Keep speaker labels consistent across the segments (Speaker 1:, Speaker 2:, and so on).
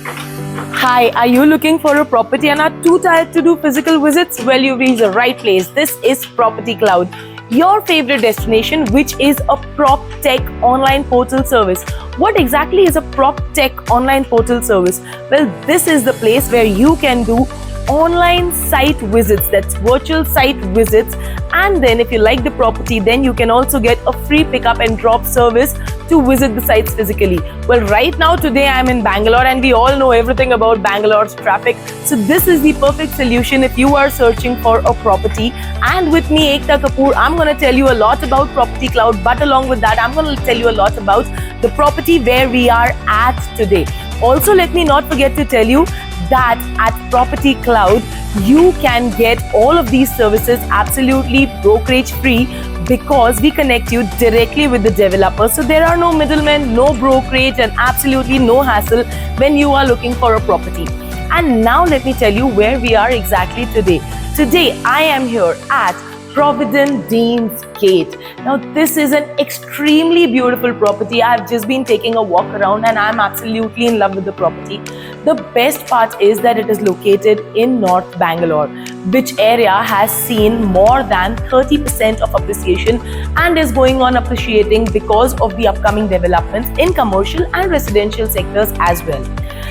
Speaker 1: Hi, are you looking for a property and are too tired to do physical visits? Well, you've reached the right place. This is Property Cloud, your favorite destination, which is a prop tech online portal service. What exactly is a prop tech online portal service? Well, this is the place where you can do online site visits, that's virtual site visits, and then if you like the property, then you can also get a free pickup and drop service to visit the sites physically. Well, right now today I'm in Bangalore and we all know everything about Bangalore's traffic, so this is the perfect solution if you are searching for a property. And with me, Ekta Kapoor, I'm going to tell you a lot about Property Cloud, but along with that I'm going to tell you a lot about the property where we are at today. Also, let me not forget to tell you that at Property Cloud, you can get all of these services absolutely brokerage free because we connect you directly with the developer. So there are no middlemen, no brokerage, and absolutely no hassle when you are looking for a property. And now let me tell you where we are exactly today. Today, I am here at Provident Dean's Gate. Now, this is an extremely beautiful property. I've just been taking a walk around and I'm absolutely in love with the property. The best part is that it is located in North Bangalore, which area has seen more than 30% of appreciation and is going on appreciating because of the upcoming developments in commercial and residential sectors as well.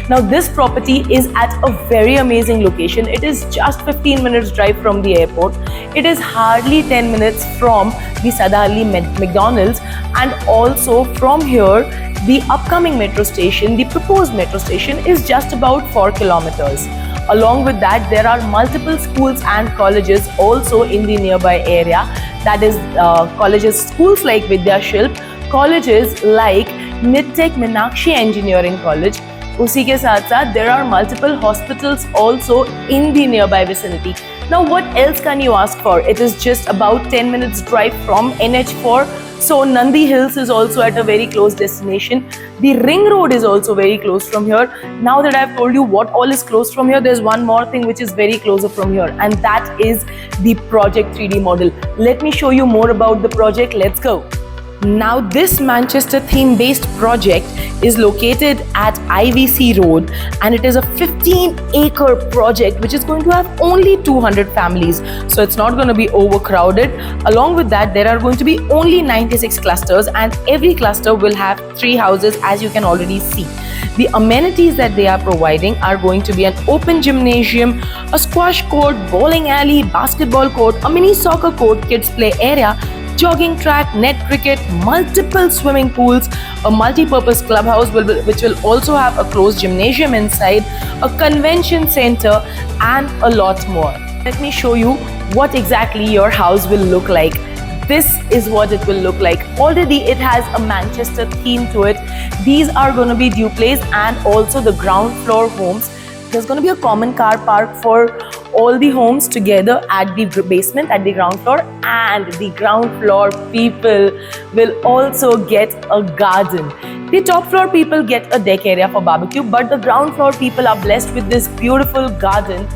Speaker 1: Now, this property is at a very amazing location. It is just 15 minutes drive from the airport. It is hardly 10 minutes from the Sadali McDonald's, and also from here, the upcoming metro station, the proposed metro station, is just about 4 kilometers. Along with that, there are multiple schools and colleges also in the nearby area. That is schools like Vidyashilp, colleges like Nittek Meenakshi Engineering College. उसी के साथ साथ there are multiple hospitals also in the nearby vicinity. Now, what else can you ask for? It is just about 10 minutes drive from NH4. So Nandi Hills is also at a very close destination. The Ring Road is also very close from here. Now that I've told you what all is close from here, there's one more thing which is very closer from here, and that is the Project 3D model. Let me show you more about the project. Let's go. Now, this Manchester theme-based project is located at IVC Road, and it is a 15-acre project which is going to have only 200 families. So it's not going to be overcrowded. Along with that, there are going to be only 96 clusters, and every cluster will have 3 houses, as you can already see. The amenities that they are providing are going to be an open gymnasium, a squash court, bowling alley, basketball court, a mini soccer court, kids play area, jogging track, net cricket, multiple swimming pools, a multi-purpose clubhouse which will also have a closed gymnasium inside, a convention center, and a lot more. Let me show you what exactly your house will look like. This is what it will look like. Already it has a Manchester theme to it. These are going to be duplex and also the ground floor homes. There's going to be a common car park for all the homes together at the basement, at the ground floor, and the ground floor people will also get a garden. The top floor people get a deck area for barbecue, but the ground floor people are blessed with this beautiful garden.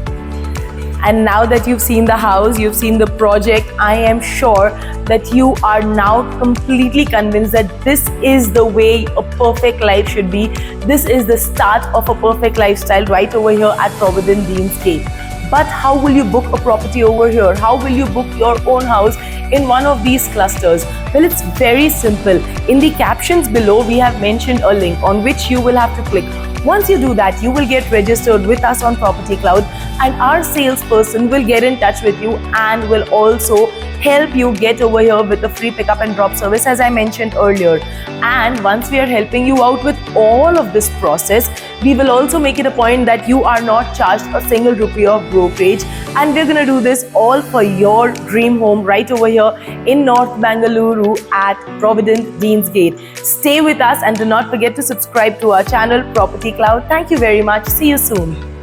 Speaker 1: And now that you've seen the house, you've seen the project, I am sure that you are now completely convinced that this is the way a perfect life should be. This is the start of a perfect lifestyle right over here at Provident Dean's Gate. But how will you book a property over here? How will you book your own house in one of these clusters? Well, it's very simple. In the captions below, we have mentioned a link on which you will have to click. Once you do that, you will get registered with us on Property Cloud, and our salesperson will get in touch with you and will also help you get over here with the free pickup and drop service, as I mentioned earlier. And once we are helping you out with all of this process, we will also make it a point that you are not charged a single rupee of brokerage, and we're going to do this all for your dream home right over here in North Bangalore at Provident Dean's Gate. Stay with us and do not forget to subscribe to our channel Property Cloud. Thank you very much. See you soon.